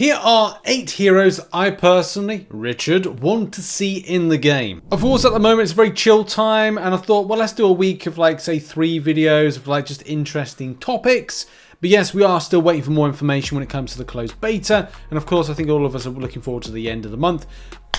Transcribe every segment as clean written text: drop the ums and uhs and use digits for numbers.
Here are 8 heroes I personally, Richard, want to see in the game. Of course, at the moment it's very chill time, and I thought, well, let's do a week of like, say, 3 videos of like just interesting topics. But yes, we are still waiting for more information when it comes to the closed beta, and of course I think all of us are looking forward to the end of the month.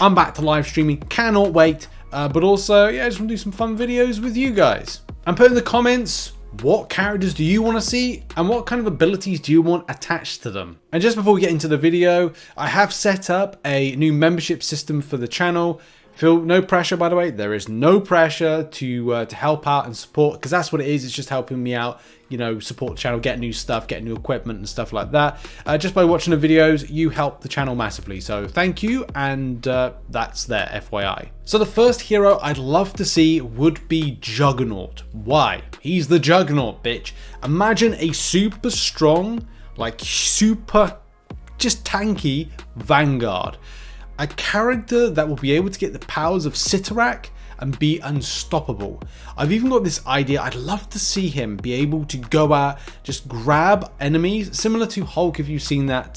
I'm back to live streaming, cannot wait, but also, yeah, I just want to do some fun videos with you guys. And put in the comments, what characters do you want to see and what kind of abilities do you want attached to them? And just before we get into the video, I have set up a new membership system for the channel. Feel no pressure, by the way. There is no pressure to help out and support, because that's what it is. It's just helping me out, you know, support the channel, get new stuff, get new equipment and stuff like that. Just by watching the videos, you help the channel massively. So thank you, and that's there, FYI. So the first hero I'd love to see would be Juggernaut. Why? He's the Juggernaut, bitch. Imagine a super strong, like super just tanky vanguard. A character that will be able to get the powers of Cittorack and be unstoppable. I've even got this idea. I'd love to see him be able to go out, just grab enemies, similar to Hulk. If you've seen that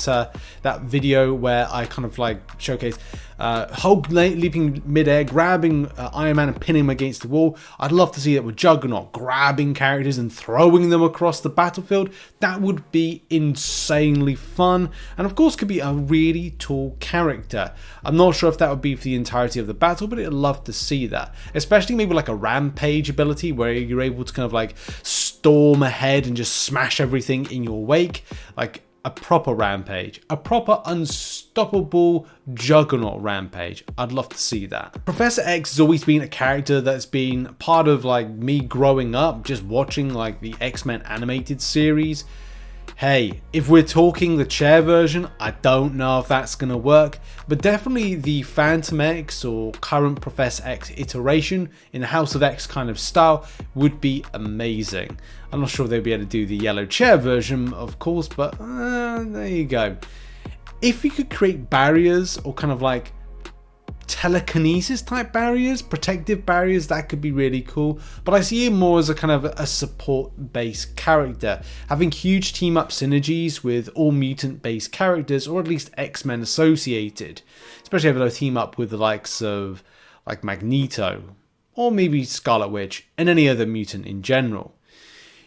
that video where I kind of like showcase Hulk leaping midair, grabbing Iron Man and pinning him against the wall. I'd love to see that with Juggernaut, grabbing characters and throwing them across the battlefield. That would be insanely fun, and of course could be a really tall character. I'm not sure if that would be for the entirety of the battle, but I'd love to see that, especially maybe like a Rampage ability where you're able to kind of like storm ahead and just smash everything in your wake, like a proper Rampage, a proper unstoppable Juggernaut Rampage. I'd love to see that. Professor X has always been a character that's been part of like me growing up, just watching like the X-Men animated series. Hey, if we're talking the chair version, I don't know if that's going to work, but definitely the Phantom X or current Professor X iteration in the House of X kind of style would be amazing. I'm not sure they'd be able to do the yellow chair version, of course, but there you go. If you could create barriers or kind of like telekinesis type barriers, protective barriers, that could be really cool. But I see him more as a kind of a support based character, having huge team up synergies with all mutant based characters, or at least X-Men associated, especially if they team up with the likes of like Magneto or maybe Scarlet Witch and any other mutant in general.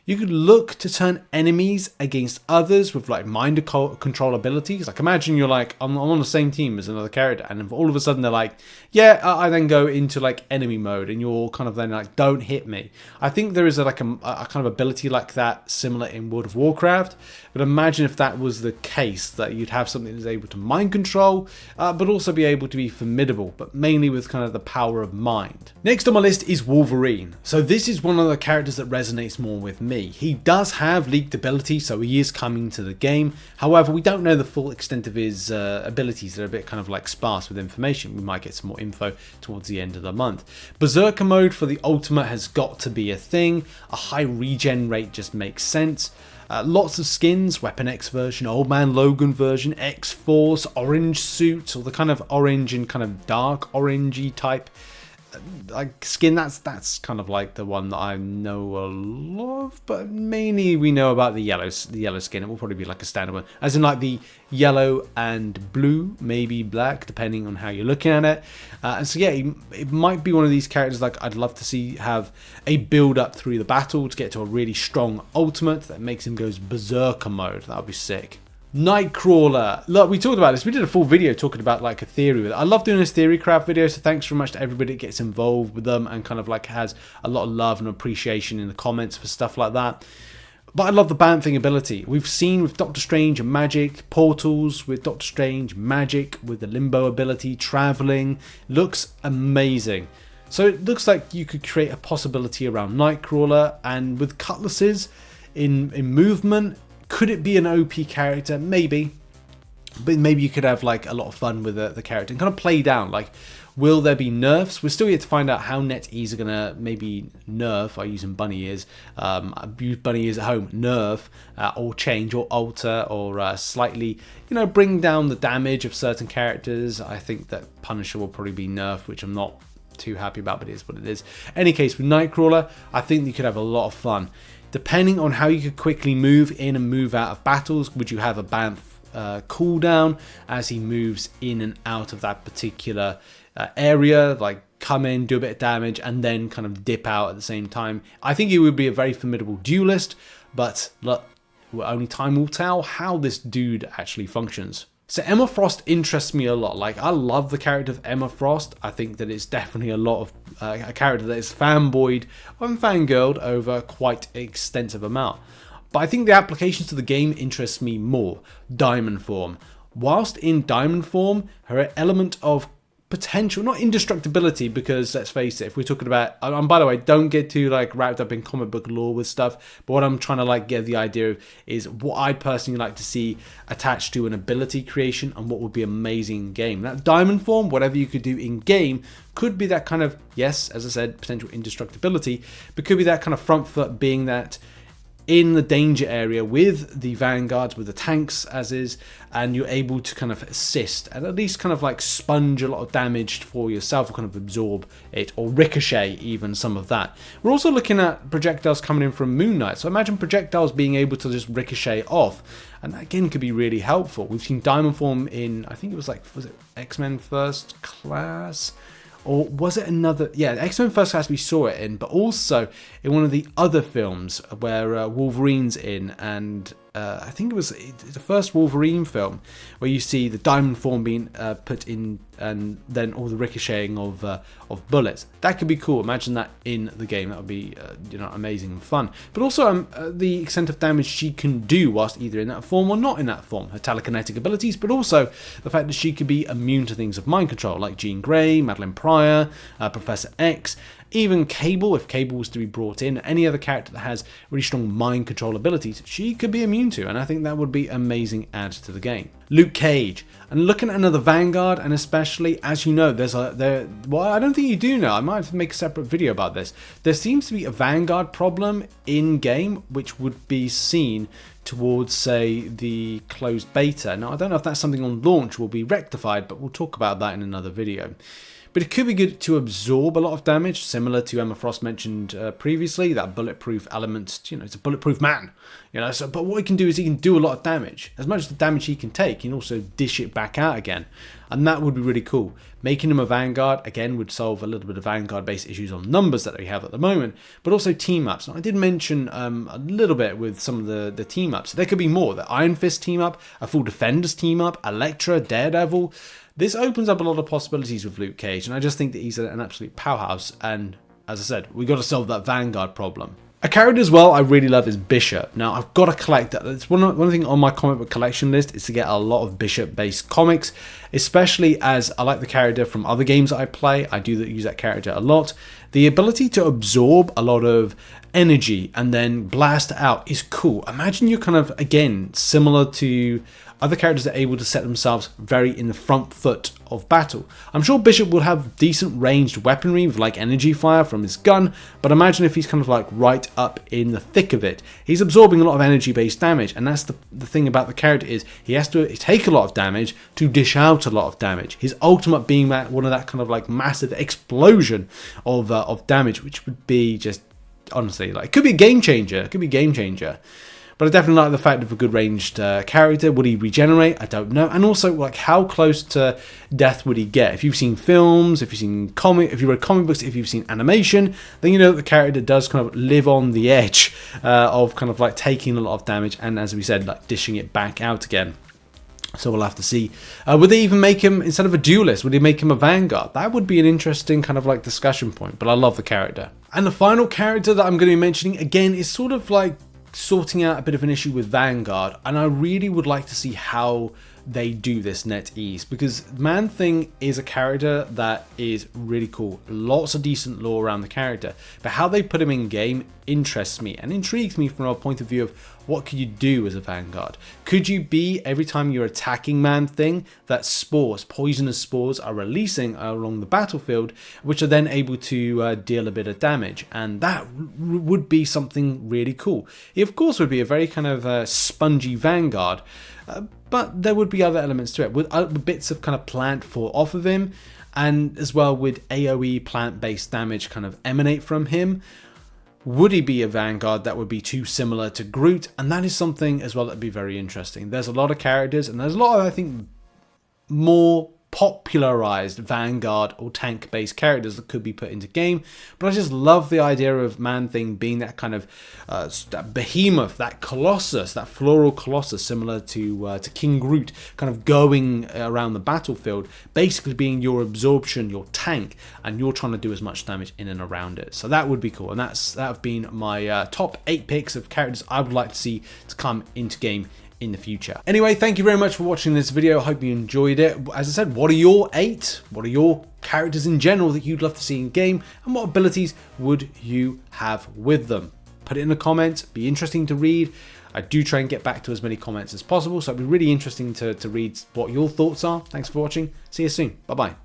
You could look to turn enemies against others with like mind control abilities. Like imagine you're like, I'm on the same team as another character, and if all of a sudden they're like, yeah, I then go into like enemy mode, and you're kind of then like, don't hit me. I think there is a kind of ability like that similar in World of Warcraft. But imagine if that was the case, that you'd have something that's able to mind control, but also be able to be formidable, but mainly with kind of the power of mind. Next on my list is Wolverine. So this is one of the characters that resonates more with me. He does have leaked ability, so he is coming to the game. However, we don't know the full extent of his abilities. They're a bit kind of like sparse with information. We might get some more info towards the end of the month. Berserker mode for the ultimate has got to be a thing. A high regen rate just makes sense. Lots of skins, Weapon X version, Old Man Logan version, X-Force, orange suits, or the kind of orange and kind of dark orangey type like skin. That's kind of like the one that I know a lot of, but mainly we know about the yellow skin. It will probably be like a standard one, as in like the yellow and blue, maybe black, depending on how you're looking at it. And so yeah, it might be one of these characters like I'd love to see have a build up through the battle to get to a really strong ultimate that makes him go Bezerker mode. That would be sick. Nightcrawler. Look, we talked about this. We did a full video talking about like a theory with it. I love doing this theory craft video, so thanks very much to everybody that gets involved with them and kind of like has a lot of love and appreciation in the comments for stuff like that. But I love the balancing ability. We've seen with Doctor Strange and magic, portals with Doctor Strange, magic with the limbo ability, traveling. Looks amazing. So it looks like you could create a possibility around Nightcrawler, and with cutlasses in movement. Could it be an OP character? Maybe. But maybe you could have like a lot of fun with the character and kind of play down. Like, will there be nerfs? We're still yet to find out how NetEase are going to maybe nerf. I use bunny ears. Use bunny ears at home. Nerf or change or alter or slightly, you know, bring down the damage of certain characters. I think that Punisher will probably be nerfed, which I'm not too happy about, but it is what it is. Any case, with Nightcrawler, I think you could have a lot of fun. Depending on how you could quickly move in and move out of battles, would you have a Banff cooldown as he moves in and out of that particular area, like come in, do a bit of damage, and then kind of dip out at the same time. I think he would be a very formidable duelist, but look, only time will tell how this dude actually functions. So Emma Frost interests me a lot. Like, I love the character of Emma Frost. I think that it's definitely a lot of a character that is fanboyed and fangirled over quite an extensive amount. But I think the applications to the game interests me more. Diamond form. Whilst in diamond form, her element of potential, not indestructibility, because let's face it, if we're talking about, and by the way, don't get too like wrapped up in comic book lore with stuff, but what I'm trying to like get the idea of is what I'd personally like to see attached to an ability creation and what would be amazing in game. That diamond form, whatever you could do in game, could be that kind of, yes, as I said, potential indestructibility, but could be that kind of front foot, being that in the danger area with the vanguards, with the tanks as is, and you're able to kind of assist and at least kind of like sponge a lot of damage for yourself, or kind of absorb it, or ricochet even some of that. We're also looking at projectiles coming in from Moon Knight, so imagine projectiles being able to just ricochet off, and that again could be really helpful. We've seen diamond form in, I think it was like, was it X-Men First Class? Or was it another? Yeah, X-Men First Class we saw it in, but also in one of the other films where Wolverine's in, and I think it was the first Wolverine film where you see the diamond form being put in, and then all the ricocheting of bullets. That could be cool. Imagine that in the game. That would be amazing and fun. But also the extent of damage she can do whilst either in that form or not in that form. Her telekinetic abilities, but also the fact that she could be immune to things of mind control, like Jean Grey, Madeline Pryor, Professor X. Even Cable, if Cable was to be brought in, any other character that has really strong mind control abilities, she could be immune to, and I think that would be amazing add to the game. Luke Cage, and looking at another Vanguard, and especially, as you know, well, I don't think you do know, I might have to make a separate video about this. There seems to be a Vanguard problem in game, which would be seen towards, say, the closed beta. Now, I don't know if that's something on launch will be rectified, but we'll talk about that in another video. But it could be good to absorb a lot of damage, similar to Emma Frost mentioned previously, that bulletproof element. It's a bulletproof man. But what he can do is he can do a lot of damage. As much as the damage he can take, he can also dish it back out again. And that would be really cool. Making him a Vanguard, again, would solve a little bit of Vanguard-based issues on numbers that we have at the moment, but also team-ups. Now, I did mention a little bit with some of the team-ups. There could be more. The Iron Fist team-up, a Full Defenders team-up, Elektra, Daredevil. This opens up a lot of possibilities with Luke Cage, and I just think that he's an absolute powerhouse, and as I said, we got to solve that Vanguard problem. A character as well I really love is Bishop. Now, I've got to collect that. It's one thing on my comic book collection list is to get a lot of Bishop-based comics, especially as I like the character from other games that I play. I do use that character a lot. The ability to absorb a lot of energy and then blast it out is cool. Imagine you're kind of, again, similar to other characters that are able to set themselves very in the front foot of battle. I'm sure Bishop will have decent ranged weaponry with like energy fire from his gun, but imagine if he's kind of like right up in the thick of it. He's absorbing a lot of energy based damage, and that's the thing about the character is he has to take a lot of damage to dish out a lot of damage. His ultimate being that one of that kind of like massive explosion of damage, which would be just honestly like, it could be a game changer. It could be a game changer. But I definitely like the fact of a good ranged character. Would he regenerate? I don't know. And also, like, how close to death would he get? If you've seen films, if you've seen if you read comic books, if you've seen animation, then you know that the character does kind of live on the edge of kind of like taking a lot of damage, and as we said, like dishing it back out again. So we'll have to see. Would they even make him, instead of a duelist, would they make him a Vanguard? That would be an interesting kind of like discussion point, but I love the character. And the final character that I'm going to be mentioning, again, is sort of like sorting out a bit of an issue with Vanguard, and I really would like to see how they do this NetEase, because Man-Thing is a character that is really cool. Lots of decent lore around the character, but how they put him in game interests me and intrigues me from a point of view of what could you do as a Vanguard? Could you be, every time you're attacking Man-Thing, that spores, poisonous spores are releasing along the battlefield, which are then able to deal a bit of damage, and that would be something really cool. It of course would be a very kind of spongy Vanguard, but there would be other elements to it, with bits of kind of plant fall off of him, and as well with AoE plant-based damage kind of emanate from him. Would he be a vanguard that would be too similar to Groot? And that is something as well that would be very interesting. There's a lot of characters, and there's a lot of, I think, more popularized vanguard or tank based characters that could be put into game, but I just love the idea of Man-Thing being that kind of that behemoth, that colossus, that floral colossus similar to King Groot, kind of going around the battlefield, basically being your absorption, your tank, and you're trying to do as much damage in and around it. So that would be cool, and that have been my top 8 picks of characters I would like to see to come into game in the future. Anyway, thank you very much for watching this video. I hope you enjoyed it. As I said, what are your 8? What are your characters in general that you'd love to see in game, and what abilities would you have with them? Put it in the comments. Be interesting to read. I do try and get back to as many comments as possible, so it'd be really interesting to read what your thoughts are. Thanks for watching. See you soon. Bye bye.